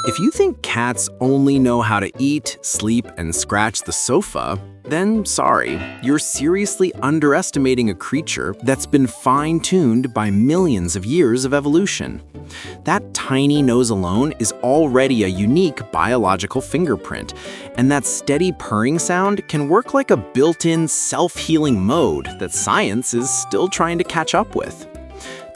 If you think cats only know how to eat, sleep, and scratch the sofa, then sorry, you're seriously underestimating a creature that's been fine-tuned by millions of years of evolution. That tiny nose alone is already a unique biological fingerprint, and that steady purring sound can work like a built-in self-healing mode that science is still trying to catch up with.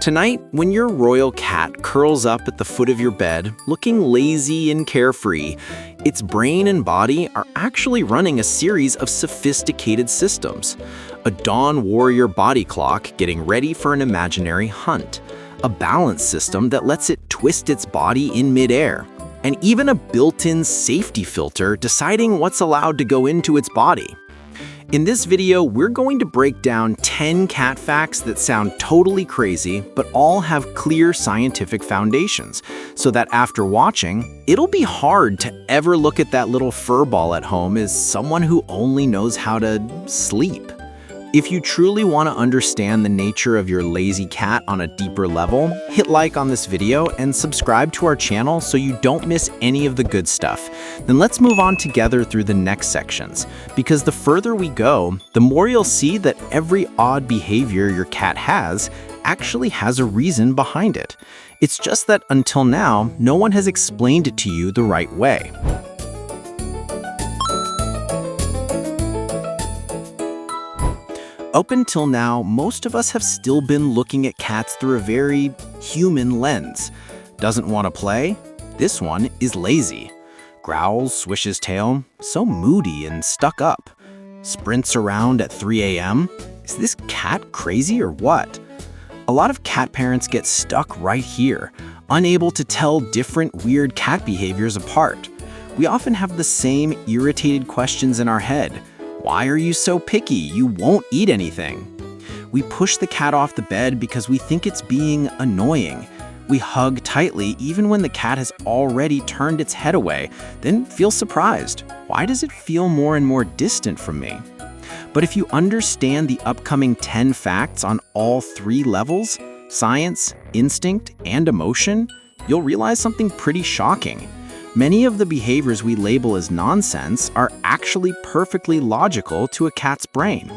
Tonight, when your royal cat curls up at the foot of your bed, looking lazy and carefree, its brain and body are actually running a series of sophisticated systems. A dawn warrior body clock getting ready for an imaginary hunt, a balance system that lets it twist its body in midair, and even a built-in safety filter deciding what's allowed to go into its body. In this video, we're going to break down 10 cat facts that sound totally crazy, but all have clear scientific foundations, so that after watching, it'll be hard to ever look at that little fur ball at home as someone who only knows how to sleep. If you truly want to understand the nature of your lazy cat on a deeper level, hit like on this video and subscribe to our channel so you don't miss any of the good stuff. Then let's move on together through the next sections, because the further we go, the more you'll see that every odd behavior your cat has actually has a reason behind it. It's just that until now, no one has explained it to you the right way. Up until now, most of us have still been looking at cats through a very human lens. Doesn't want to play? This one is lazy. Growls, swishes tail, so moody and stuck up. Sprints around at 3 a.m. Is this cat crazy or what? A lot of cat parents get stuck right here, unable to tell different weird cat behaviors apart. We often have the same irritated questions in our head. Why are you so picky? You won't eat anything. We push the cat off the bed because we think it's being annoying. We hug tightly even when the cat has already turned its head away, then feel surprised. Why does it feel more and more distant from me? But if you understand the upcoming 10 facts on all 3 levels, science, instinct, and emotion, you'll realize something pretty shocking. Many of the behaviors we label as nonsense are actually perfectly logical to a cat's brain.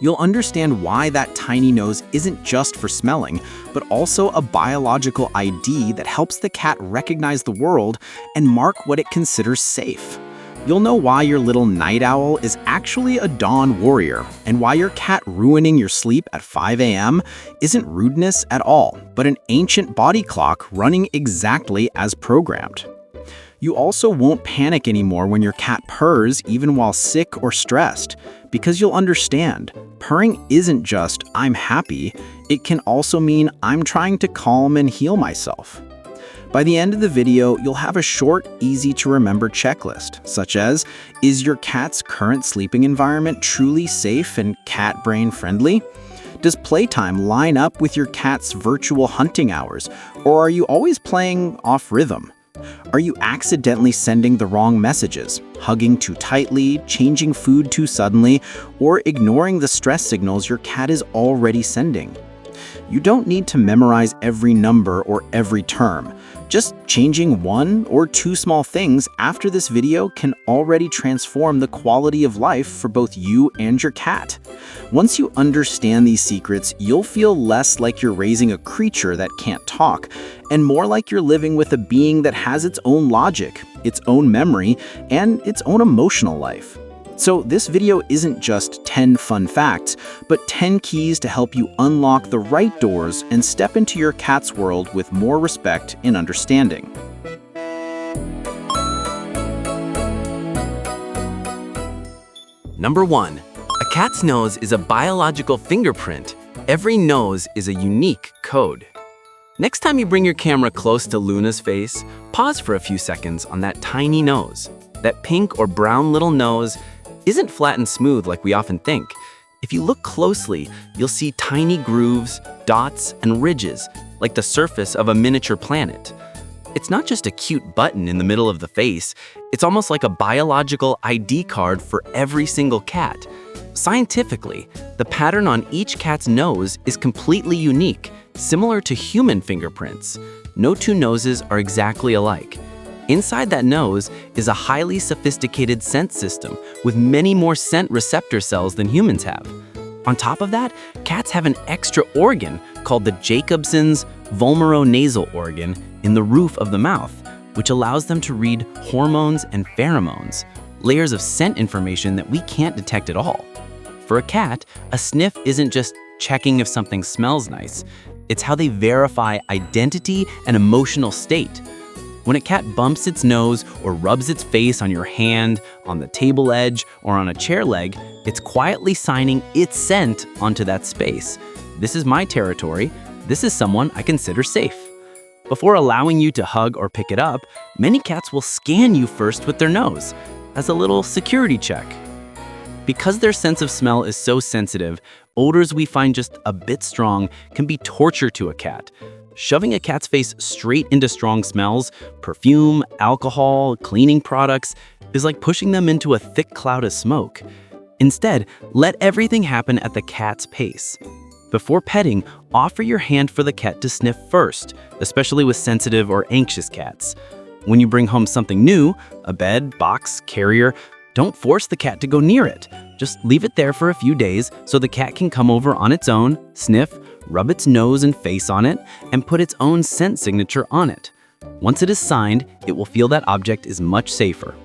You'll understand why that tiny nose isn't just for smelling, but also a biological ID that helps the cat recognize the world and mark what it considers safe. You'll know why your little night owl is actually a dawn warrior, and why your cat ruining your sleep at 5 a.m. isn't rudeness at all, but an ancient body clock running exactly as programmed. You also won't panic anymore when your cat purrs even while sick or stressed, because you'll understand, purring isn't just "I'm happy," it can also mean "I'm trying to calm and heal myself." By the end of the video, you'll have a short, easy-to-remember checklist, such as, is your cat's current sleeping environment truly safe and cat brain friendly? Does playtime line up with your cat's virtual hunting hours, or are you always playing off rhythm? Are you accidentally sending the wrong messages, hugging too tightly, changing food too suddenly, or ignoring the stress signals your cat is already sending? You don't need to memorize every number or every term. Just changing 1 or 2 small things after this video can already transform the quality of life for both you and your cat. Once you understand these secrets, you'll feel less like you're raising a creature that can't talk, and more like you're living with a being that has its own logic, its own memory, and its own emotional life. So this video isn't just 10 fun facts, but 10 keys to help you unlock the right doors and step into your cat's world with more respect and understanding. Number 1. A cat's nose is a biological fingerprint. Every nose is a unique code. Next time you bring your camera close to Luna's face, pause for a few seconds on that tiny nose. That pink or brown little nose isn't flat and smooth like we often think. If you look closely, you'll see tiny grooves, dots, and ridges, like the surface of a miniature planet. It's not just a cute button in the middle of the face, it's almost like a biological ID card for every single cat. Scientifically, the pattern on each cat's nose is completely unique, similar to human fingerprints. No 2 noses are exactly alike. Inside that nose is a highly sophisticated scent system with many more scent receptor cells than humans have. On top of that, cats have an extra organ called the Jacobson's vomeronasal organ in the roof of the mouth, which allows them to read hormones and pheromones, layers of scent information that we can't detect at all. For a cat, a sniff isn't just checking if something smells nice. It's how they verify identity and emotional state. When a cat bumps its nose or rubs its face on your hand, on the table edge, or on a chair leg, it's quietly signing its scent onto that space. This is my territory. This is someone I consider safe. Before allowing you to hug or pick it up, many cats will scan you first with their nose, as a little security check. Because their sense of smell is so sensitive, odors we find just a bit strong can be torture to a cat. Shoving a cat's face straight into strong smells, perfume, alcohol, cleaning products, is like pushing them into a thick cloud of smoke. Instead, let everything happen at the cat's pace. Before petting, offer your hand for the cat to sniff first, especially with sensitive or anxious cats. When you bring home something new, a bed, box, carrier, don't force the cat to go near it. Just leave it there for a few days so the cat can come over on its own, sniff, rub its nose and face on it, and put its own scent signature on it. Once it is signed, it will feel that object is much safer.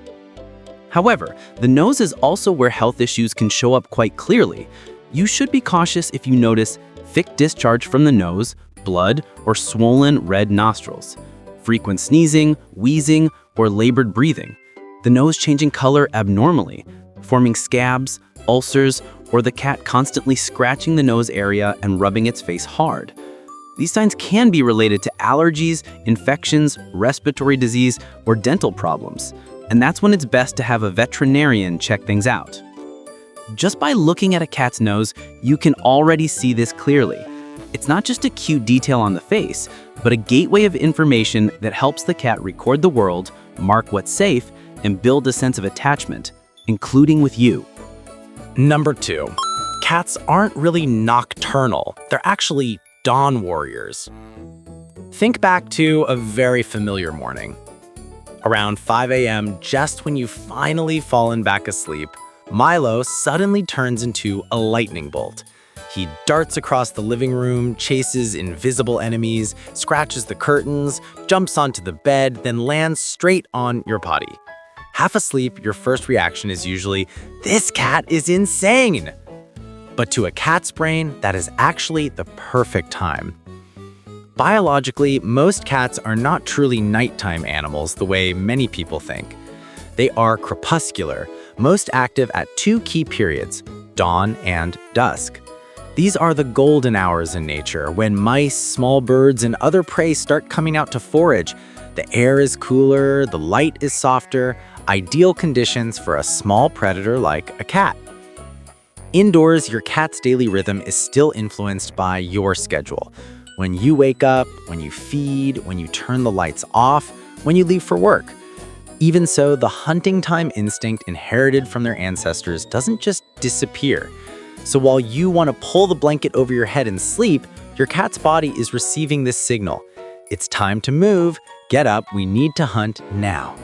However, the nose is also where health issues can show up quite clearly. You should be cautious if you notice thick discharge from the nose, blood, or swollen red nostrils, frequent sneezing, wheezing, or labored breathing, the nose changing color abnormally, forming scabs, ulcers, or the cat constantly scratching the nose area and rubbing its face hard. These signs can be related to allergies, infections, respiratory disease, or dental problems, and that's when it's best to have a veterinarian check things out. Just by looking at a cat's nose, you can already see this clearly. It's not just a cute detail on the face, but a gateway of information that helps the cat record the world, mark what's safe, and build a sense of attachment, including with you. Number 2. Cats aren't really nocturnal. They're actually dawn warriors. Think back to a very familiar morning. Around 5 a.m., just when you've finally fallen back asleep, Milo suddenly turns into a lightning bolt. He darts across the living room, chases invisible enemies, scratches the curtains, jumps onto the bed, then lands straight on your potty. Half asleep, your first reaction is usually, "This cat is insane!" But to a cat's brain, that is actually the perfect time. Biologically, most cats are not truly nighttime animals the way many people think. They are crepuscular, most active at 2 key periods, dawn and dusk. These are the golden hours in nature when mice, small birds, and other prey start coming out to forage. The air is cooler, the light is softer, ideal conditions for a small predator like a cat. Indoors, your cat's daily rhythm is still influenced by your schedule. When you wake up, when you feed, when you turn the lights off, when you leave for work. Even so, the hunting time instinct inherited from their ancestors doesn't just disappear. So while you want to pull the blanket over your head and sleep, your cat's body is receiving this signal. It's time to move, get up, we need to hunt now.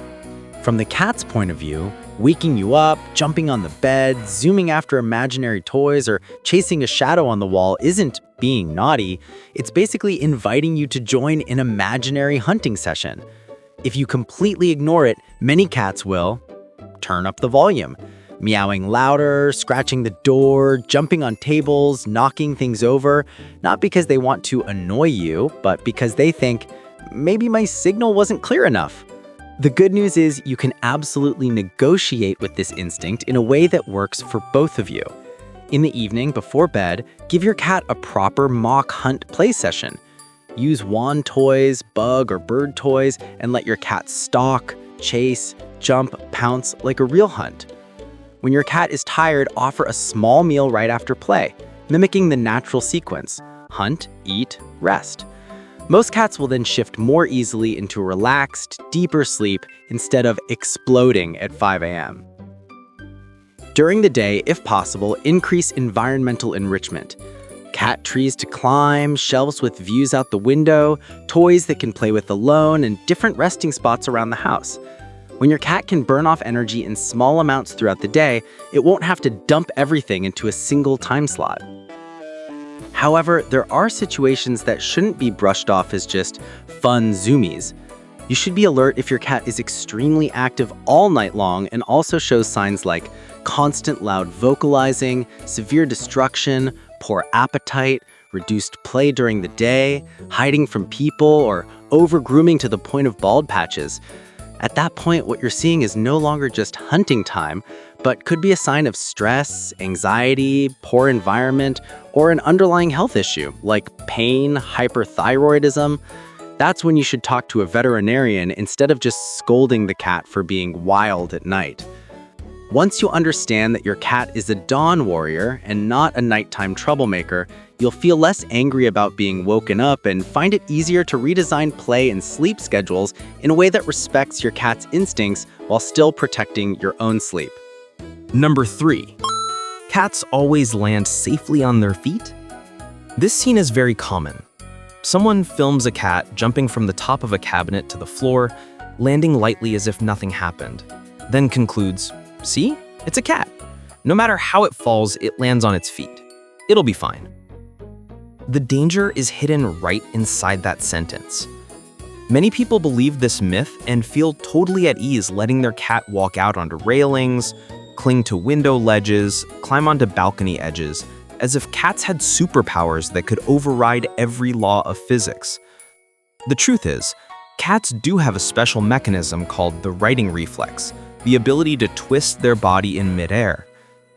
From the cat's point of view, waking you up, jumping on the bed, zooming after imaginary toys, or chasing a shadow on the wall isn't being naughty. It's basically inviting you to join an imaginary hunting session. If you completely ignore it, many cats will turn up the volume, meowing louder, scratching the door, jumping on tables, knocking things over, not because they want to annoy you, but because they think, maybe my signal wasn't clear enough. The good news is you can absolutely negotiate with this instinct in a way that works for both of you. In the evening, before bed, give your cat a proper mock hunt play session. Use wand toys, bug or bird toys, and let your cat stalk, chase, jump, pounce like a real hunt. When your cat is tired, offer a small meal right after play, mimicking the natural sequence: hunt, eat, rest. Most cats will then shift more easily into a relaxed, deeper sleep instead of exploding at 5 a.m. During the day, if possible, increase environmental enrichment. Cat trees to climb, shelves with views out the window, toys that can play with alone, and different resting spots around the house. When your cat can burn off energy in small amounts throughout the day, it won't have to dump everything into a single time slot. However, there are situations that shouldn't be brushed off as just fun zoomies. You should be alert if your cat is extremely active all night long and also shows signs like constant loud vocalizing, severe destruction, poor appetite, reduced play during the day, hiding from people, or over-grooming to the point of bald patches. At that point, what you're seeing is no longer just hunting time, but could be a sign of stress, anxiety, poor environment, or an underlying health issue like pain, hyperthyroidism. That's when you should talk to a veterinarian instead of just scolding the cat for being wild at night. Once you understand that your cat is a dawn warrior and not a nighttime troublemaker, you'll feel less angry about being woken up and find it easier to redesign play and sleep schedules in a way that respects your cat's instincts while still protecting your own sleep. Number 3. Cats always land safely on their feet? This scene is very common. Someone films a cat jumping from the top of a cabinet to the floor, landing lightly as if nothing happened, then concludes, "See? It's a cat. No matter how it falls, it lands on its feet. It'll be fine." The danger is hidden right inside that sentence. Many people believe this myth and feel totally at ease letting their cat walk out onto railings, cling to window ledges, climb onto balcony edges, as if cats had superpowers that could override every law of physics. The truth is, cats do have a special mechanism called the righting reflex, the ability to twist their body in midair.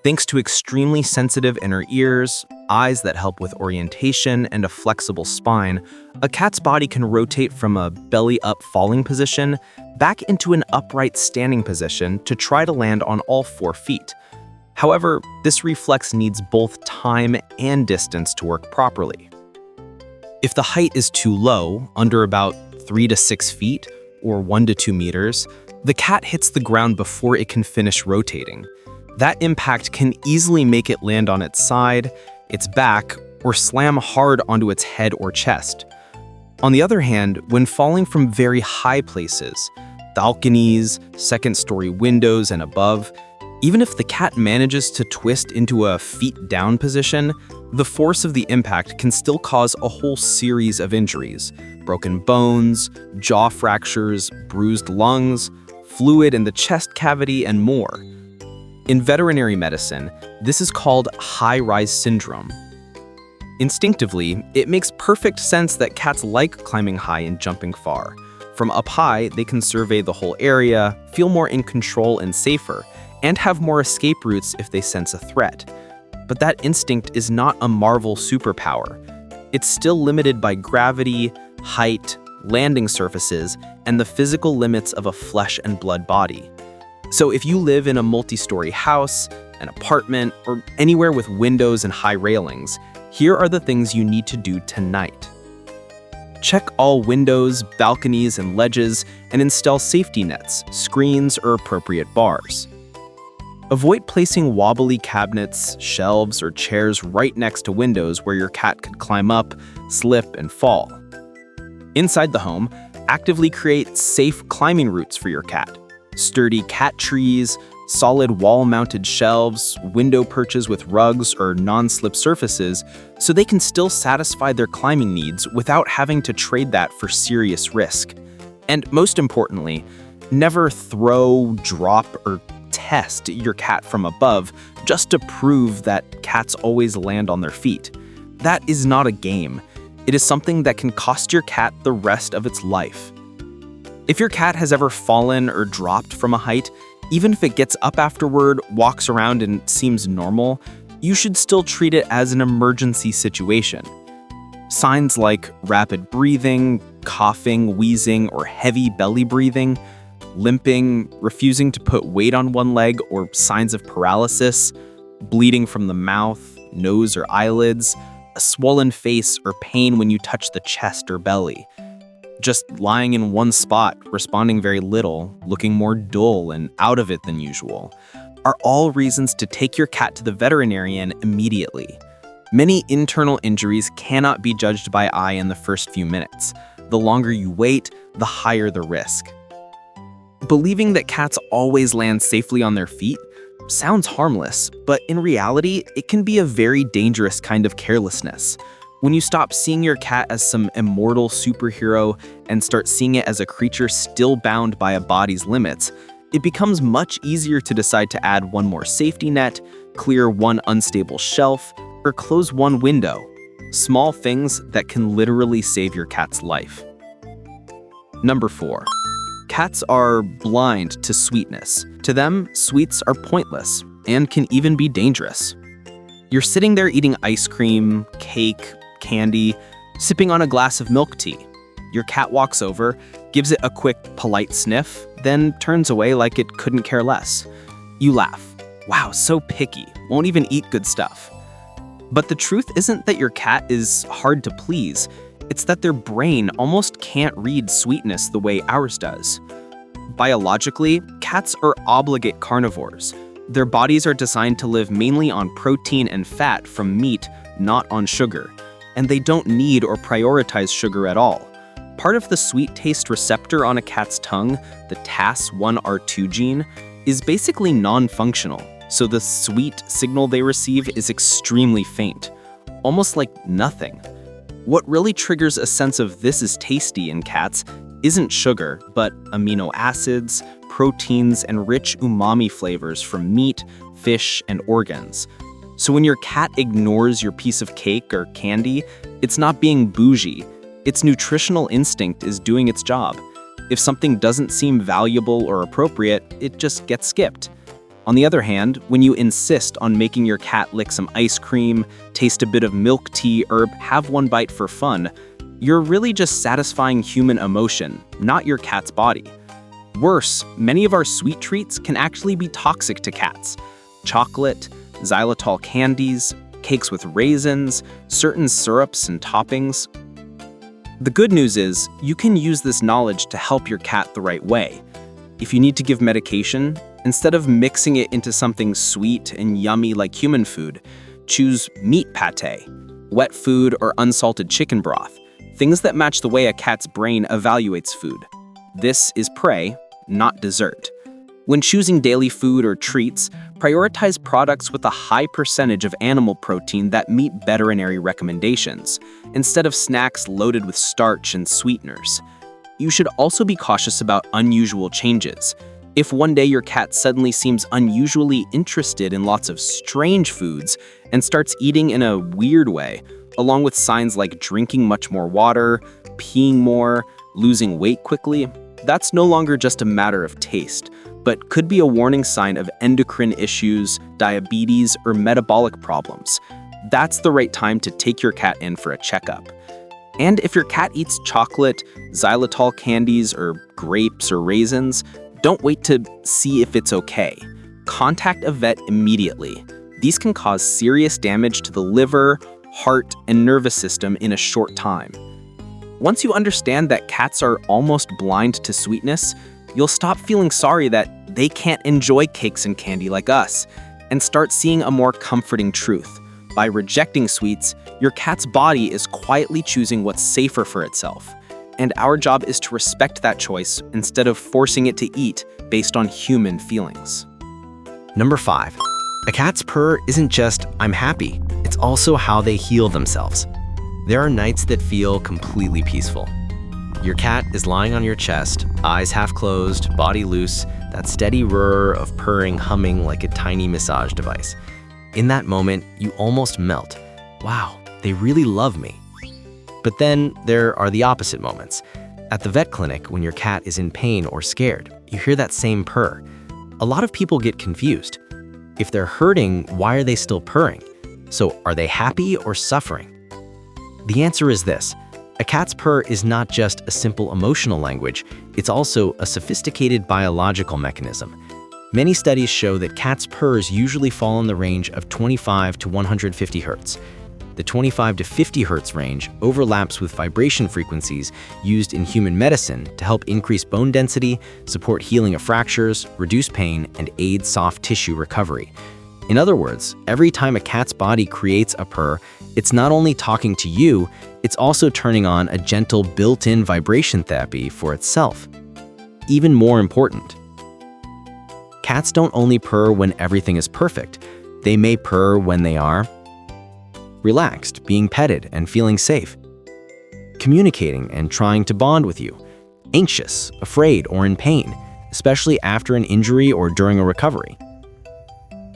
Thanks to extremely sensitive inner ears, eyes that help with orientation, and a flexible spine, a cat's body can rotate from a belly-up falling position back into an upright standing position to try to land on all 4 feet. However, this reflex needs both time and distance to work properly. If the height is too low, under about 3 to 6 feet, or 1 to 2 meters, the cat hits the ground before it can finish rotating. That impact can easily make it land on its side, its back, or slam hard onto its head or chest. On the other hand, when falling from very high places, balconies, second-story windows, and above, even if the cat manages to twist into a feet-down position, the force of the impact can still cause a whole series of injuries: broken bones, jaw fractures, bruised lungs, fluid in the chest cavity, and more. In veterinary medicine, this is called high-rise syndrome. Instinctively, it makes perfect sense that cats like climbing high and jumping far. From up high, they can survey the whole area, feel more in control and safer, and have more escape routes if they sense a threat. But that instinct is not a Marvel superpower. It's still limited by gravity, height, landing surfaces, and the physical limits of a flesh and blood body. So if you live in a multi-story house, an apartment, or anywhere with windows and high railings, here are the things you need to do tonight. Check all windows, balconies, and ledges, and install safety nets, screens, or appropriate bars. Avoid placing wobbly cabinets, shelves, or chairs right next to windows where your cat could climb up, slip, and fall. Inside the home, actively create safe climbing routes for your cat. Sturdy cat trees, solid wall-mounted shelves, window perches with rugs or non-slip surfaces, so they can still satisfy their climbing needs without having to trade that for serious risk. And most importantly, never throw, drop, or test your cat from above just to prove that cats always land on their feet. That is not a game. It is something that can cost your cat the rest of its life. If your cat has ever fallen or dropped from a height, even if it gets up afterward, walks around, and seems normal, you should still treat it as an emergency situation. Signs like rapid breathing, coughing, wheezing, or heavy belly breathing, limping, refusing to put weight on one leg, or signs of paralysis, bleeding from the mouth, nose, or eyelids, a swollen face, or pain when you touch the chest or belly. Just lying in one spot, responding very little, looking more dull and out of it than usual, are all reasons to take your cat to the veterinarian immediately. Many internal injuries cannot be judged by eye in the first few minutes. The longer you wait, the higher the risk. Believing that cats always land safely on their feet sounds harmless, but in reality, it can be a very dangerous kind of carelessness. When you stop seeing your cat as some immortal superhero and start seeing it as a creature still bound by a body's limits, it becomes much easier to decide to add one more safety net, clear one unstable shelf, or close one window. Small things that can literally save your cat's life. Number 4. Cats are blind to sweetness. To them, sweets are pointless and can even be dangerous. You're sitting there eating ice cream, cake, candy, sipping on a glass of milk tea. Your cat walks over, gives it a quick, polite sniff, then turns away like it couldn't care less. You laugh. Wow, so picky, won't even eat good stuff. But the truth isn't that your cat is hard to please. It's that their brain almost can't read sweetness the way ours does. Biologically, cats are obligate carnivores. Their bodies are designed to live mainly on protein and fat from meat, not on sugar. And they don't need or prioritize sugar at all. Part of the sweet taste receptor on a cat's tongue, the TAS1R2 gene, is basically non-functional, so the sweet signal they receive is extremely faint, almost like nothing. What really triggers a sense of this is tasty in cats isn't sugar, but amino acids, proteins, and rich umami flavors from meat, fish, and organs. So when your cat ignores your piece of cake or candy, it's not being bougie. Its nutritional instinct is doing its job. If something doesn't seem valuable or appropriate, it just gets skipped. On the other hand, when you insist on making your cat lick some ice cream, taste a bit of milk tea, or have one bite for fun, you're really just satisfying human emotion, not your cat's body. Worse, many of our sweet treats can actually be toxic to cats. Chocolate, xylitol candies, cakes with raisins, certain syrups and toppings. The good news is, you can use this knowledge to help your cat the right way. If you need to give medication, instead of mixing it into something sweet and yummy like human food, choose meat pate, wet food, or unsalted chicken broth, things that match the way a cat's brain evaluates food. This is prey, not dessert. When choosing daily food or treats, prioritize products with a high percentage of animal protein that meet veterinary recommendations, instead of snacks loaded with starch and sweeteners. You should also be cautious about unusual changes. If one day your cat suddenly seems unusually interested in lots of strange foods and starts eating in a weird way, along with signs like drinking much more water, peeing more, losing weight quickly, that's no longer just a matter of taste, but could be a warning sign of endocrine issues, diabetes, or metabolic problems. That's the right time to take your cat in for a checkup. And if your cat eats chocolate, xylitol candies, or grapes or raisins, don't wait to see if it's okay. Contact a vet immediately. These can cause serious damage to the liver, heart, and nervous system in a short time. Once you understand that cats are almost blind to sweetness, you'll stop feeling sorry that they can't enjoy cakes and candy like us, and start seeing a more comforting truth. By rejecting sweets, your cat's body is quietly choosing what's safer for itself. And our job is to respect that choice instead of forcing it to eat based on human feelings. Number 5. A cat's purr isn't just, I'm happy. It's also how they heal themselves. There are nights that feel completely peaceful. Your cat is lying on your chest, eyes half closed, body loose, that steady rudder of purring humming like a tiny massage device. In that moment, you almost melt. Wow, they really love me. But then there are the opposite moments. At the vet clinic, when your cat is in pain or scared, you hear that same purr. A lot of people get confused. If they're hurting, why are they still purring? So are they happy or suffering? The answer is this. A cat's purr is not just a simple emotional language, it's also a sophisticated biological mechanism. Many studies show that cats' purrs usually fall in the range of 25 to 150 hertz. The 25 to 50 hertz range overlaps with vibration frequencies used in human medicine to help increase bone density, support healing of fractures, reduce pain, and aid soft tissue recovery. In other words, every time a cat's body creates a purr, It's not only talking to you, it's also turning on a gentle built-in vibration therapy for itself. Even more important, cats don't only purr when everything is perfect. They may purr when they are relaxed, being petted and feeling safe, communicating and trying to bond with you, anxious, afraid, or in pain, especially after an injury or during a recovery.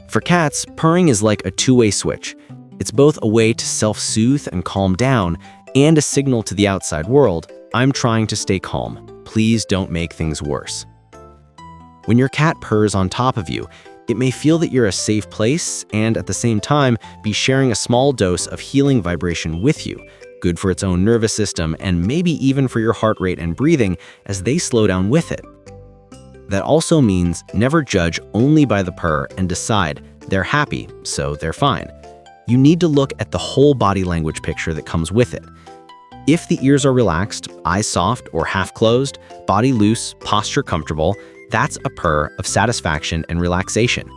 For cats, purring is like a two-way switch. It's both a way to self-soothe and calm down, and a signal to the outside world, I'm trying to stay calm. Please don't make things worse. When your cat purrs on top of you, it may feel that you're a safe place and at the same time be sharing a small dose of healing vibration with you, good for its own nervous system and maybe even for your heart rate and breathing as they slow down with it. That also means never judge only by the purr and decide they're happy, so they're fine. You need to look at the whole body language picture that comes with it. If the ears are relaxed, eyes soft or half closed, body loose, posture comfortable, that's a purr of satisfaction and relaxation.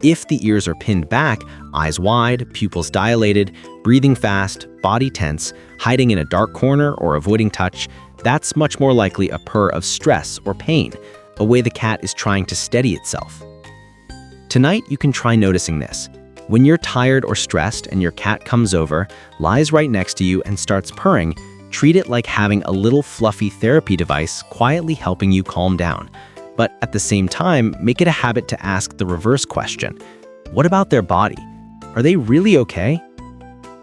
If the ears are pinned back, eyes wide, pupils dilated, breathing fast, body tense, hiding in a dark corner or avoiding touch, that's much more likely a purr of stress or pain, a way the cat is trying to steady itself. Tonight, you can try noticing this. When you're tired or stressed and your cat comes over, lies right next to you and starts purring, treat it like having a little fluffy therapy device quietly helping you calm down. But at the same time, make it a habit to ask the reverse question. What about their body? Are they really okay?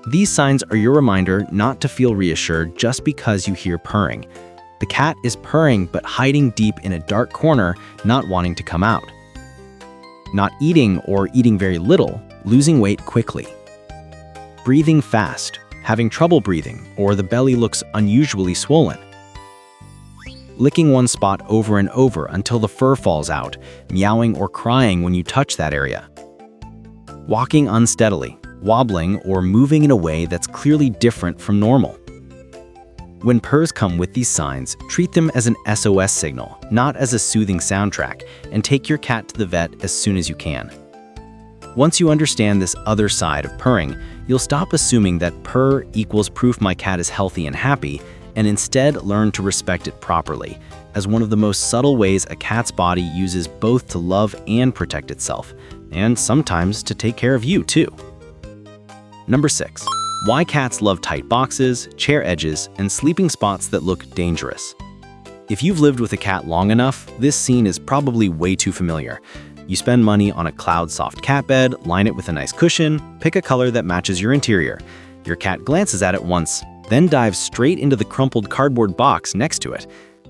These signs are your reminder not to feel reassured just because you hear purring. The cat is purring but hiding deep in a dark corner, not wanting to come out. Not eating or eating very little, losing weight quickly. Breathing fast, having trouble breathing, or the belly looks unusually swollen. Licking one spot over and over until the fur falls out, meowing or crying when you touch that area. Walking unsteadily, wobbling, or moving in a way that's clearly different from normal. When purrs come with these signs, treat them as an SOS signal, not as a soothing soundtrack, and take your cat to the vet as soon as you can. Once you understand this other side of purring, you'll stop assuming that purr equals proof my cat is healthy and happy, and instead learn to respect it properly, as one of the most subtle ways a cat's body uses both to love and protect itself, and sometimes to take care of you too. Number 6. Why cats love tight boxes, chair edges, and sleeping spots that look dangerous. If you've lived with a cat long enough, this scene is probably way too familiar. You spend money on a cloud-soft cat bed, line it with a nice cushion, pick a color that matches your interior. Your cat glances at it once, then dives straight into the crumpled cardboard box next to it.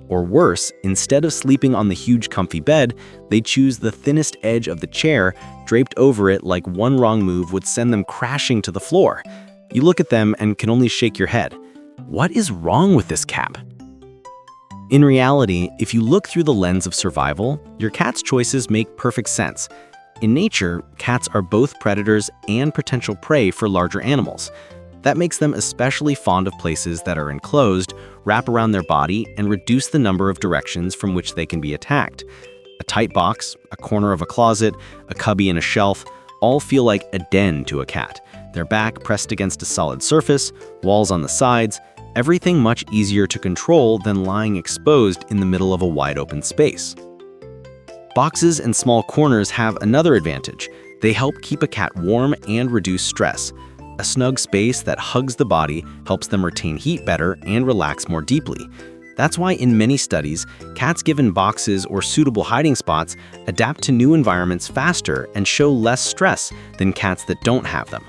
Or worse, instead of sleeping on the huge comfy bed, they choose the thinnest edge of the chair, draped over it like one wrong move would send them crashing to the floor. You look at them and can only shake your head. What is wrong with this cat? In reality, if you look through the lens of survival, your cat's choices make perfect sense. In nature, cats are both predators and potential prey for larger animals. That makes them especially fond of places that are enclosed, wrap around their body, and reduce the number of directions from which they can be attacked. A tight box, a corner of a closet, a cubby in a shelf, all feel like a den to a cat. Their back pressed against a solid surface, walls on the sides, everything much easier to control than lying exposed in the middle of a wide open space. Boxes and small corners have another advantage. They help keep a cat warm and reduce stress. A snug space that hugs the body helps them retain heat better and relax more deeply. That's why in many studies, cats given boxes or suitable hiding spots adapt to new environments faster and show less stress than cats that don't have them.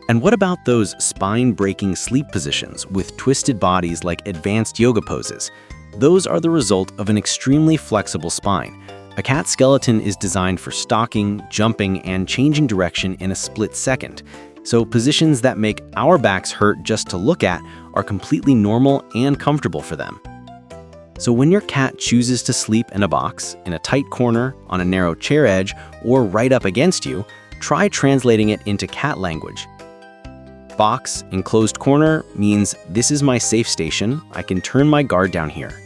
And what about those spine-breaking sleep positions with twisted bodies like advanced yoga poses? Those are the result of an extremely flexible spine. A cat's skeleton is designed for stalking, jumping, and changing direction in a split second. So positions that make our backs hurt just to look at are completely normal and comfortable for them. So when your cat chooses to sleep in a box, in a tight corner, on a narrow chair edge, or right up against you, try translating it into cat language. Box, enclosed corner means this is my safe station, I can turn my guard down here.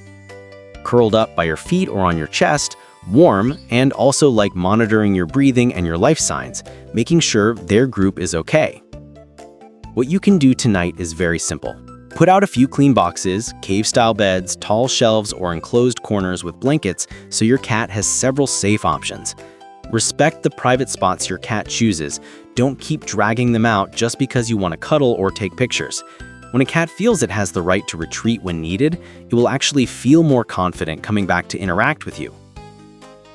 Curled up by your feet or on your chest, warm, and also like monitoring your breathing and your life signs, making sure their group is okay. What you can do tonight is very simple. Put out a few clean boxes, cave-style beds, tall shelves, or enclosed corners with blankets so your cat has several safe options. Respect the private spots your cat chooses. Don't keep dragging them out just because you want to cuddle or take pictures. When a cat feels it has the right to retreat when needed, it will actually feel more confident coming back to interact with you.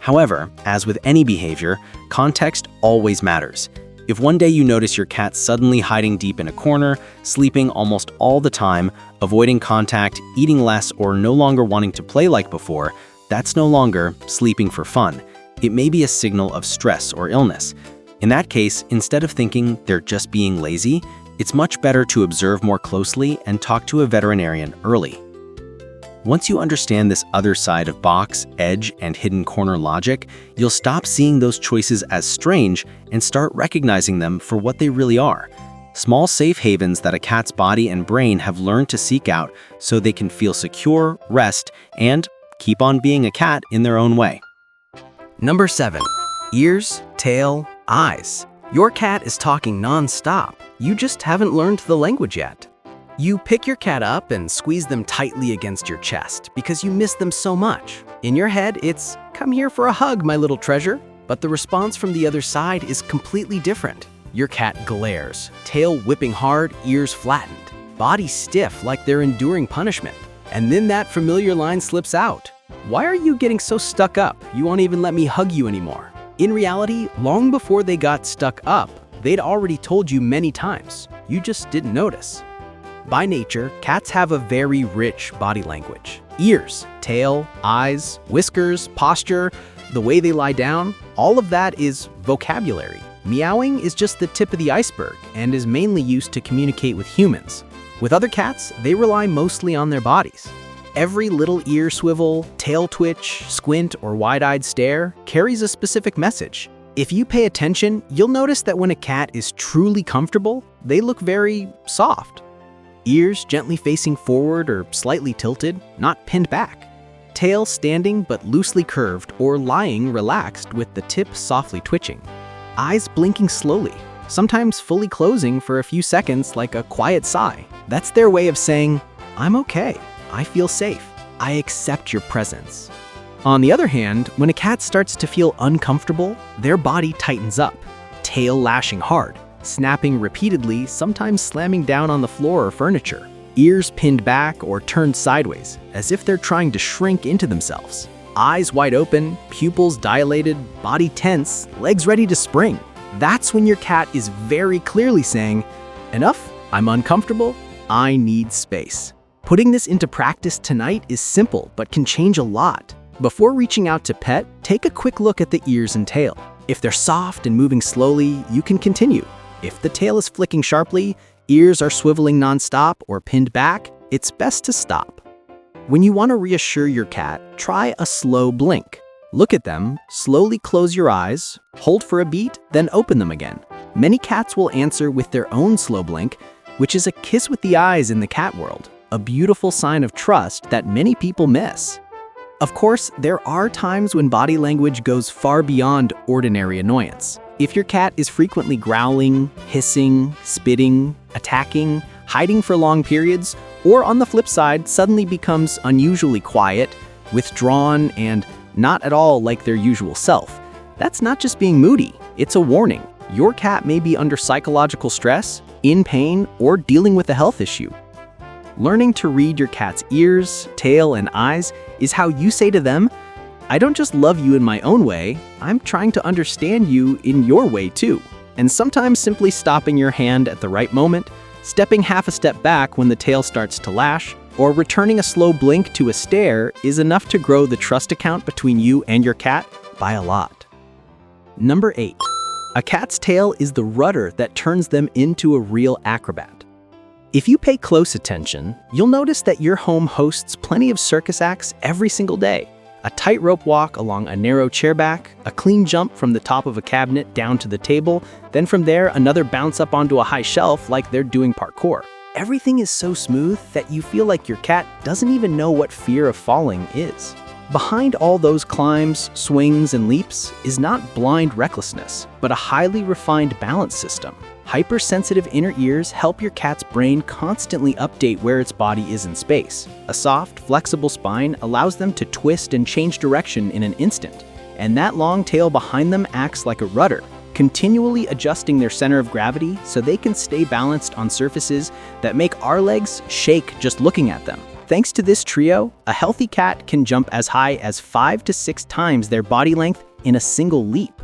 However, as with any behavior, context always matters. If one day you notice your cat suddenly hiding deep in a corner, sleeping almost all the time, avoiding contact, eating less, or no longer wanting to play like before, that's no longer sleeping for fun. It may be a signal of stress or illness. In that case, instead of thinking they're just being lazy, it's much better to observe more closely and talk to a veterinarian early. Once you understand this other side of box, edge, and hidden corner logic, you'll stop seeing those choices as strange and start recognizing them for what they really are. Small safe havens that a cat's body and brain have learned to seek out so they can feel secure, rest, and keep on being a cat in their own way. Number 7. Ears, tail, eyes. Your cat is talking non-stop. You just haven't learned the language yet. You pick your cat up and squeeze them tightly against your chest because you miss them so much. In your head, it's, "Come here for a hug, my little treasure." But the response from the other side is completely different. Your cat glares, tail whipping hard, ears flattened, body stiff like they're enduring punishment. And then that familiar line slips out. "Why are you getting so stuck up? You won't even let me hug you anymore." In reality, long before they got stuck up, they'd already told you many times. You just didn't notice. By nature, cats have a very rich body language. Ears, tail, eyes, whiskers, posture, the way they lie down, all of that is vocabulary. Meowing is just the tip of the iceberg and is mainly used to communicate with humans. With other cats, they rely mostly on their bodies. Every little ear swivel, tail twitch, squint, or wide-eyed stare carries a specific message. If you pay attention, you'll notice that when a cat is truly comfortable, they look very soft. Ears gently facing forward or slightly tilted, not pinned back. Tail standing but loosely curved or lying relaxed with the tip softly twitching. Eyes blinking slowly, sometimes fully closing for a few seconds like a quiet sigh. That's their way of saying, "I'm okay, I feel safe, I accept your presence." On the other hand, when a cat starts to feel uncomfortable, their body tightens up, tail lashing hard, snapping repeatedly, sometimes slamming down on the floor or furniture. Ears pinned back or turned sideways, as if they're trying to shrink into themselves. Eyes wide open, pupils dilated, body tense, legs ready to spring. That's when your cat is very clearly saying, "Enough, I'm uncomfortable, I need space." Putting this into practice tonight is simple, but can change a lot. Before reaching out to pet, take a quick look at the ears and tail. If they're soft and moving slowly, you can continue. If the tail is flicking sharply, ears are swiveling nonstop or pinned back, it's best to stop. When you want to reassure your cat, try a slow blink. Look at them, slowly close your eyes, hold for a beat, then open them again. Many cats will answer with their own slow blink, which is a kiss with the eyes in the cat world, a beautiful sign of trust that many people miss. Of course, there are times when body language goes far beyond ordinary annoyance. If your cat is frequently growling, hissing, spitting, attacking, hiding for long periods, or on the flip side, suddenly becomes unusually quiet, withdrawn, and not at all like their usual self, that's not just being moody, it's a warning. Your cat may be under psychological stress, in pain, or dealing with a health issue. Learning to read your cat's ears, tail, and eyes is how you say to them, "I don't just love you in my own way, I'm trying to understand you in your way too." And sometimes simply stopping your hand at the right moment, stepping half a step back when the tail starts to lash, or returning a slow blink to a stare is enough to grow the trust account between you and your cat by a lot. Number 8. A cat's tail is the rudder that turns them into a real acrobat. If you pay close attention, you'll notice that your home hosts plenty of circus acts every single day. A tightrope walk along a narrow chairback, a clean jump from the top of a cabinet down to the table, then from there another bounce up onto a high shelf like they're doing parkour. Everything is so smooth that you feel like your cat doesn't even know what fear of falling is. Behind all those climbs, swings, and leaps is not blind recklessness, but a highly refined balance system. Hypersensitive inner ears help your cat's brain constantly update where its body is in space. A soft, flexible spine allows them to twist and change direction in an instant, and that long tail behind them acts like a rudder, continually adjusting their center of gravity so they can stay balanced on surfaces that make our legs shake just looking at them. Thanks to this trio, a healthy cat can jump as high as 5 to 6 times their body length in a single leap.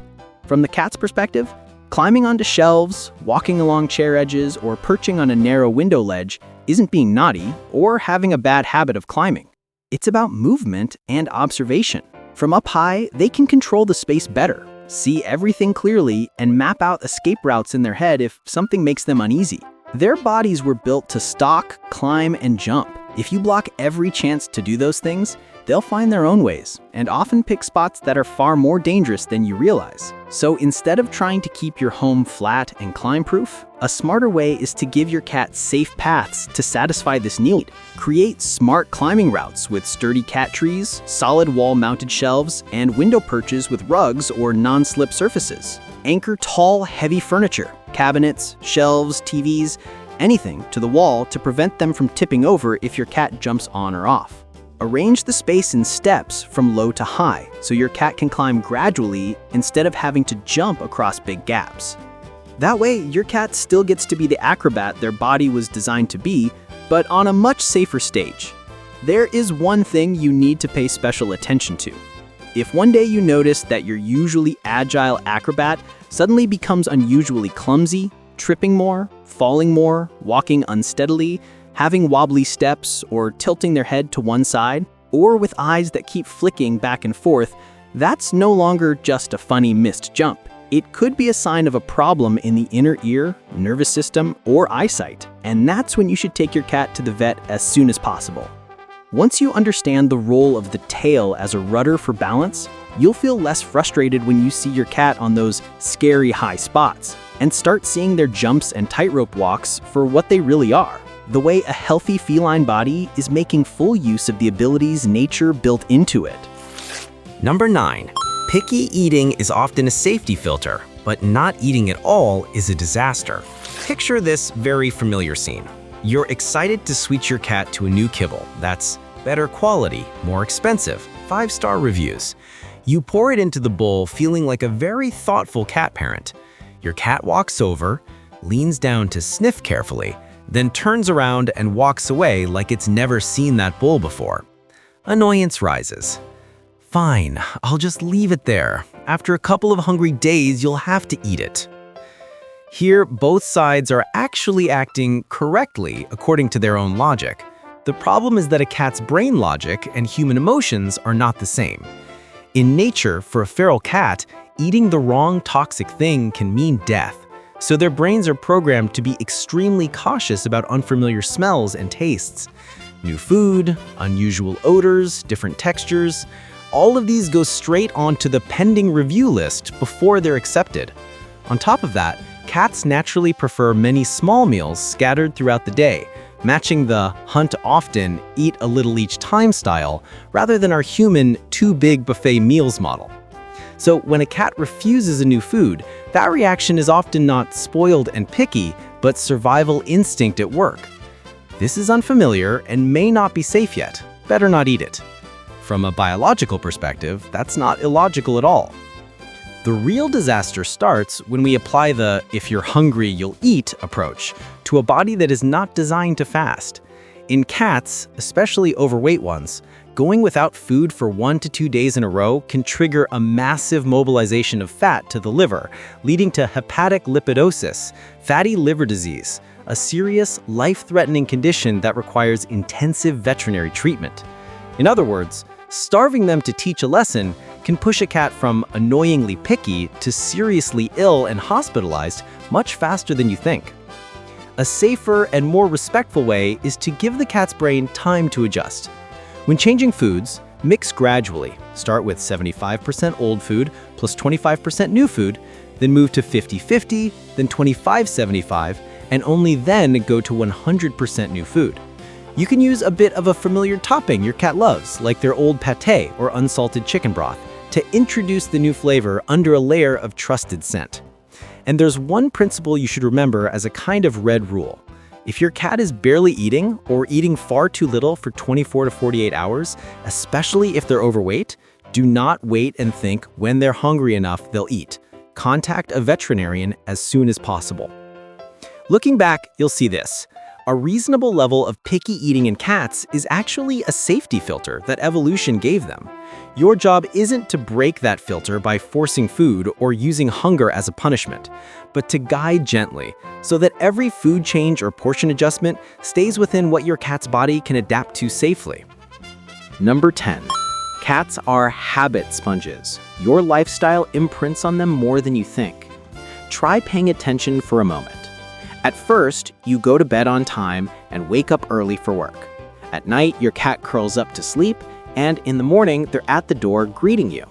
From the cat's perspective, climbing onto shelves, walking along chair edges, or perching on a narrow window ledge isn't being naughty or having a bad habit of climbing. It's about movement and observation. From up high, they can control the space better, see everything clearly, and map out escape routes in their head if something makes them uneasy. Their bodies were built to stalk, climb, and jump. If you block every chance to do those things, they'll find their own ways, and often pick spots that are far more dangerous than you realize. So instead of trying to keep your home flat and climb-proof, a smarter way is to give your cat safe paths to satisfy this need. Create smart climbing routes with sturdy cat trees, solid wall-mounted shelves, and window perches with rugs or non-slip surfaces. Anchor tall, heavy furniture, cabinets, shelves, TVs, anything to the wall to prevent them from tipping over if your cat jumps on or off. Arrange the space in steps from low to high so your cat can climb gradually instead of having to jump across big gaps. That way, your cat still gets to be the acrobat their body was designed to be, but on a much safer stage. There is one thing you need to pay special attention to. If one day you notice that your usually agile acrobat suddenly becomes unusually clumsy, tripping more, falling more, walking unsteadily, having wobbly steps, or tilting their head to one side, or with eyes that keep flicking back and forth, that's no longer just a funny missed jump. It could be a sign of a problem in the inner ear, nervous system, or eyesight, and that's when you should take your cat to the vet as soon as possible. Once you understand the role of the tail as a rudder for balance, you'll feel less frustrated when you see your cat on those scary high spots, and start seeing their jumps and tightrope walks for what they really are. The way a healthy feline body is making full use of the abilities nature built into it. Number 9. Picky eating is often a safety filter, but not eating at all is a disaster. Picture this very familiar scene. You're excited to switch your cat to a new kibble that's better quality, more expensive, 5-star reviews. You pour it into the bowl feeling like a very thoughtful cat parent. Your cat walks over, leans down to sniff carefully, then turns around and walks away like it's never seen that bowl before. Annoyance rises. Fine, I'll just leave it there. After a couple of hungry days, you'll have to eat it. Here, both sides are actually acting correctly according to their own logic. The problem is that a cat's brain logic and human emotions are not the same. In nature, for a feral cat, eating the wrong toxic thing can mean death. So their brains are programmed to be extremely cautious about unfamiliar smells and tastes. New food, unusual odors, different textures, all of these go straight onto the pending review list before they're accepted. On top of that, cats naturally prefer many small meals scattered throughout the day, matching the hunt often, eat a little each time style, rather than our human too big buffet meals model. So when a cat refuses a new food, that reaction is often not spoiled and picky, but survival instinct at work. This is unfamiliar and may not be safe yet. Better not eat it. From a biological perspective, that's not illogical at all. The real disaster starts when we apply the "if you're hungry, you'll eat" approach to a body that is not designed to fast. In cats, especially overweight ones, going without food for 1 to 2 days in a row can trigger a massive mobilization of fat to the liver, leading to hepatic lipidosis, fatty liver disease, a serious, life-threatening condition that requires intensive veterinary treatment. In other words, starving them to teach a lesson can push a cat from annoyingly picky to seriously ill and hospitalized much faster than you think. A safer and more respectful way is to give the cat's brain time to adjust. When changing foods, mix gradually. Start with 75% old food plus 25% new food, then move to 50-50, then 25-75, and only then go to 100% new food. You can use a bit of a familiar topping your cat loves, like their old pate or unsalted chicken broth, to introduce the new flavor under a layer of trusted scent. And there's one principle you should remember as a kind of red rule. If your cat is barely eating or eating far too little for 24 to 48 hours, especially if they're overweight, do not wait and think when they're hungry enough they'll eat. Contact a veterinarian as soon as possible. Looking back, you'll see this. A reasonable level of picky eating in cats is actually a safety filter that evolution gave them. Your job isn't to break that filter by forcing food or using hunger as a punishment, but to guide gently so that every food change or portion adjustment stays within what your cat's body can adapt to safely. Number 10. Cats are habit sponges. Your lifestyle imprints on them more than you think. Try paying attention for a moment. At first, you go to bed on time and wake up early for work. At night, your cat curls up to sleep, and in the morning, they're at the door greeting you.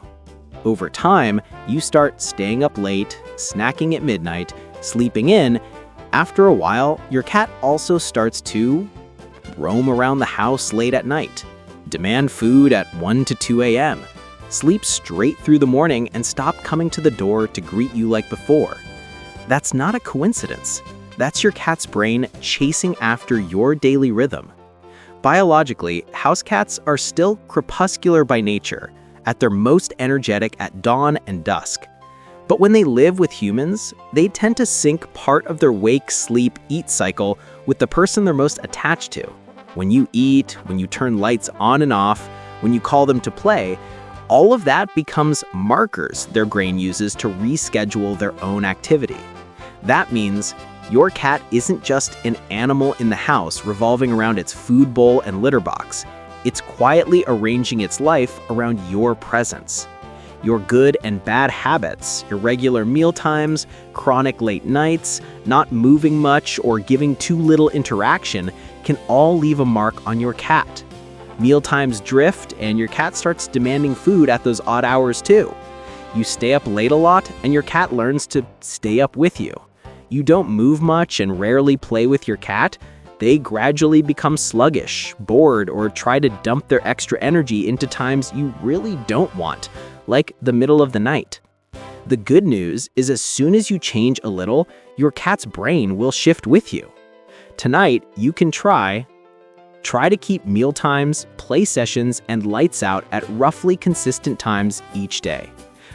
Over time, you start staying up late, snacking at midnight, sleeping in. After a while, your cat also starts to roam around the house late at night, demand food at 1 to 2 a.m., sleep straight through the morning, and stop coming to the door to greet you like before. That's not a coincidence. That's your cat's brain chasing after your daily rhythm. Biologically, house cats are still crepuscular by nature, at their most energetic at dawn and dusk. But when they live with humans, they tend to sync part of their wake, sleep, eat cycle with the person they're most attached to. When you eat, when you turn lights on and off, when you call them to play, all of that becomes markers their brain uses to reschedule their own activity. That means your cat isn't just an animal in the house revolving around its food bowl and litter box. It's quietly arranging its life around your presence. Your good and bad habits, irregular meal times, chronic late nights, not moving much, or giving too little interaction can all leave a mark on your cat. Meal times drift, and your cat starts demanding food at those odd hours too. You stay up late a lot, and your cat learns to stay up with you. You don't move much and rarely play with your cat, they gradually become sluggish, bored, or try to dump their extra energy into times you really don't want, like the middle of the night. The good news is as soon as you change a little, your cat's brain will shift with you. Tonight, you can try to keep meal times, play sessions, and lights out at roughly consistent times each day.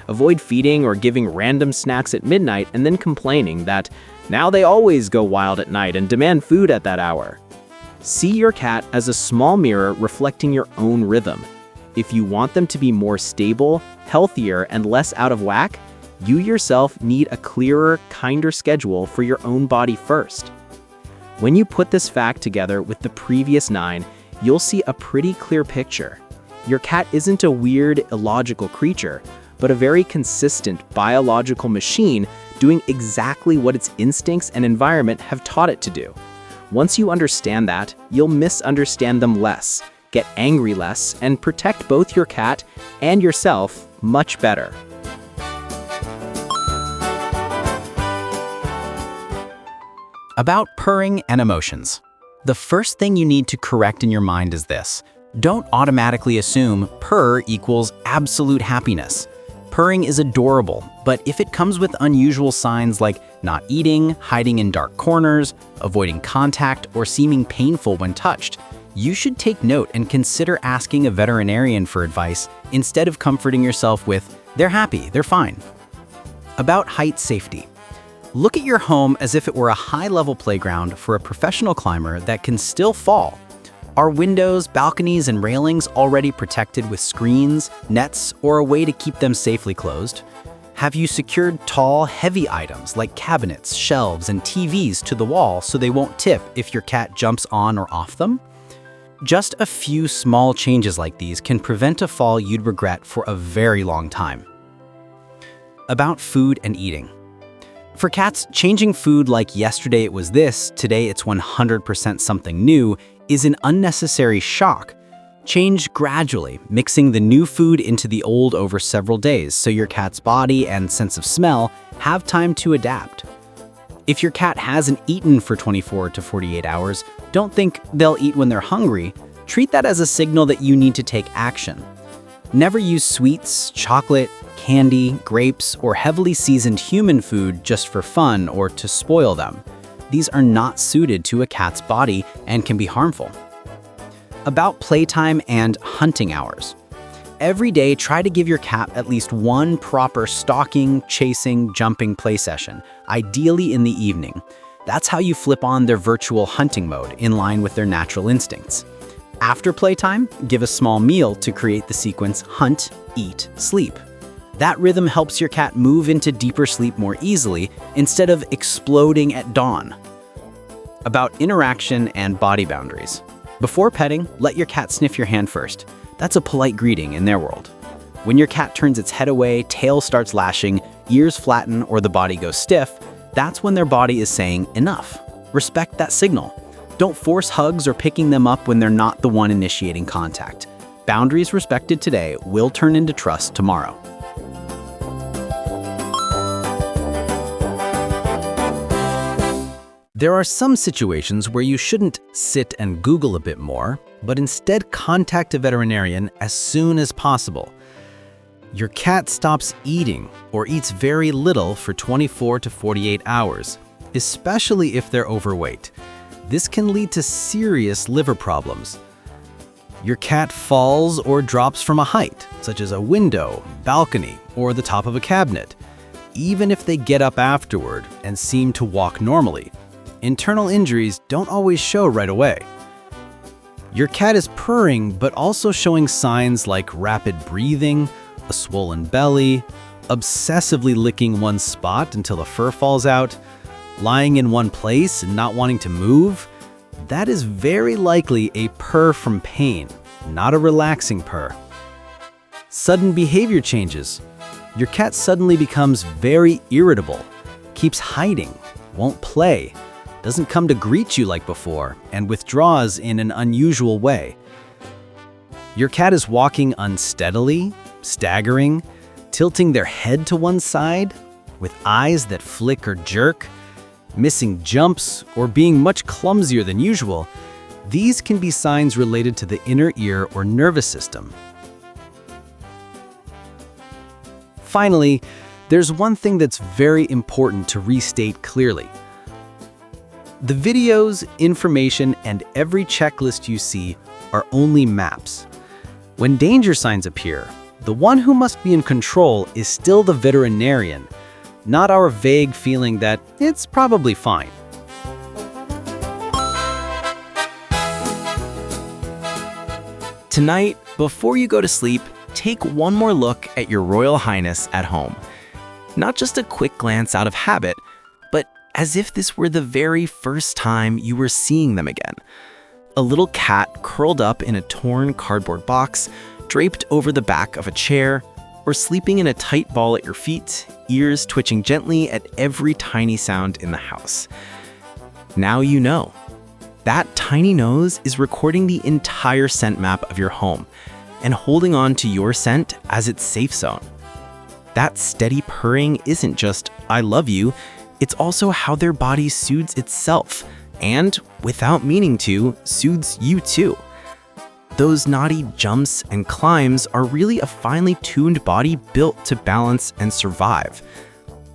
Avoid feeding or giving random snacks at midnight and then complaining that now they always go wild at night and demand food at that hour. See your cat as a small mirror reflecting your own rhythm. If you want them to be more stable, healthier, and less out of whack, you yourself need a clearer, kinder schedule for your own body first. When you put this fact together with the previous 9, you'll see a pretty clear picture. Your cat isn't a weird, illogical creature, but a very consistent biological machine doing exactly what its instincts and environment have taught it to do. Once you understand that, you'll misunderstand them less, get angry less, and protect both your cat and yourself much better. About purring and emotions. The first thing you need to correct in your mind is this. Don't automatically assume purr equals absolute happiness. Purring is adorable, but if it comes with unusual signs like not eating, hiding in dark corners, avoiding contact, or seeming painful when touched, you should take note and consider asking a veterinarian for advice instead of comforting yourself with, "They're happy, they're fine." About height safety. Look at your home as if it were a high-level playground for a professional climber that can still fall. Are windows, balconies, and railings already protected with screens, nets, or a way to keep them safely closed? Have you secured tall, heavy items like cabinets, shelves, and TVs to the wall so they won't tip if your cat jumps on or off them? Just a few small changes like these can prevent a fall you'd regret for a very long time. About food and eating. For cats, changing food like yesterday it was this, today it's 100% something new is an unnecessary shock. Change gradually, mixing the new food into the old over several days so your cat's body and sense of smell have time to adapt. If your cat hasn't eaten for 24 to 48 hours, don't think they'll eat when they're hungry. Treat that as a signal that you need to take action. Never use sweets, chocolate, candy, grapes, or heavily seasoned human food just for fun or to spoil them. These are not suited to a cat's body and can be harmful. About playtime and hunting hours. Every day, try to give your cat at least one proper stalking, chasing, jumping play session, ideally in the evening. That's how you flip on their virtual hunting mode in line with their natural instincts. After playtime, give a small meal to create the sequence hunt, eat, sleep. That rhythm helps your cat move into deeper sleep more easily instead of exploding at dawn. About interaction and body boundaries. Before petting, let your cat sniff your hand first. That's a polite greeting in their world. When your cat turns its head away, tail starts lashing, ears flatten, or the body goes stiff, that's when their body is saying enough. Respect that signal. Don't force hugs or picking them up when they're not the one initiating contact. Boundaries respected today will turn into trust tomorrow. There are some situations where you shouldn't sit and Google a bit more, but instead contact a veterinarian as soon as possible. Your cat stops eating or eats very little for 24 to 48 hours, especially if they're overweight. This can lead to serious liver problems. Your cat falls or drops from a height, such as a window, balcony, or the top of a cabinet. Even if they get up afterward and seem to walk normally, internal injuries don't always show right away. Your cat is purring, but also showing signs like rapid breathing, a swollen belly, obsessively licking one spot until the fur falls out, lying in one place and not wanting to move. That is very likely a purr from pain, not a relaxing purr. Sudden behavior changes. Your cat suddenly becomes very irritable, keeps hiding, won't play, doesn't come to greet you like before, and withdraws in an unusual way. Your cat is walking unsteadily, staggering, tilting their head to one side, with eyes that flick or jerk, missing jumps, or being much clumsier than usual. These can be signs related to the inner ear or nervous system. Finally, there's one thing that's very important to restate clearly. The videos, information, and every checklist you see are only maps. When danger signs appear, the one who must be in control is still the veterinarian, not our vague feeling that it's probably fine. Tonight, before you go to sleep, take one more look at your Royal Highness at home. Not just a quick glance out of habit, but as if this were the very first time you were seeing them again. A little cat curled up in a torn cardboard box, draped over the back of a chair, or sleeping in a tight ball at your feet, ears twitching gently at every tiny sound in the house. Now you know. That tiny nose is recording the entire scent map of your home and holding on to your scent as its safe zone. That steady purring isn't just, "I love you," it's also how their body soothes itself and, without meaning to, soothes you too. Those naughty jumps and climbs are really a finely tuned body built to balance and survive.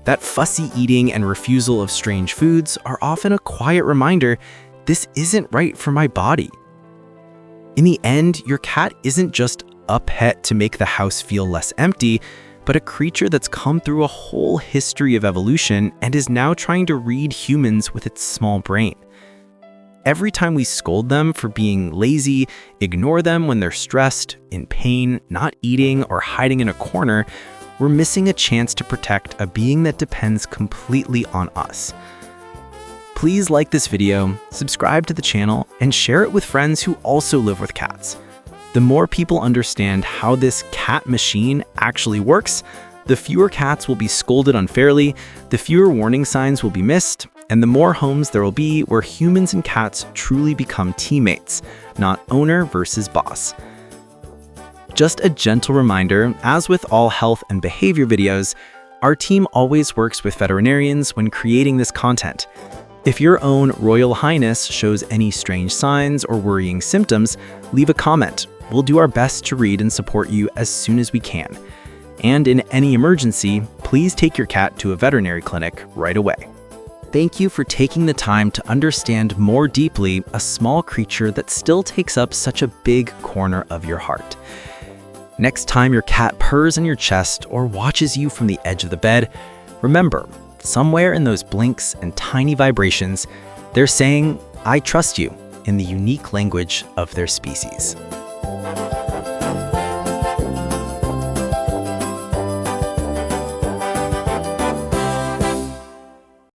That fussy eating and refusal of strange foods are often a quiet reminder, this isn't right for my body. In the end, your cat isn't just a pet to make the house feel less empty, but a creature that's come through a whole history of evolution and is now trying to read humans with its small brain. Every time we scold them for being lazy, ignore them when they're stressed, in pain, not eating, or hiding in a corner, we're missing a chance to protect a being that depends completely on us. Please like this video, subscribe to the channel, and share it with friends who also live with cats. The more people understand how this cat machine actually works, the fewer cats will be scolded unfairly, the fewer warning signs will be missed, and the more homes there will be where humans and cats truly become teammates, not owner versus boss. Just a gentle reminder, as with all health and behavior videos, our team always works with veterinarians when creating this content. If your own Royal Highness shows any strange signs or worrying symptoms, leave a comment, We'll do our best to read and support you as soon as we can. And in any emergency, please take your cat to a veterinary clinic right away. Thank you for taking the time to understand more deeply a small creature that still takes up such a big corner of your heart. Next time your cat purrs on your chest or watches you from the edge of the bed, remember, somewhere in those blinks and tiny vibrations, they're saying, "I trust you," in the unique language of their species.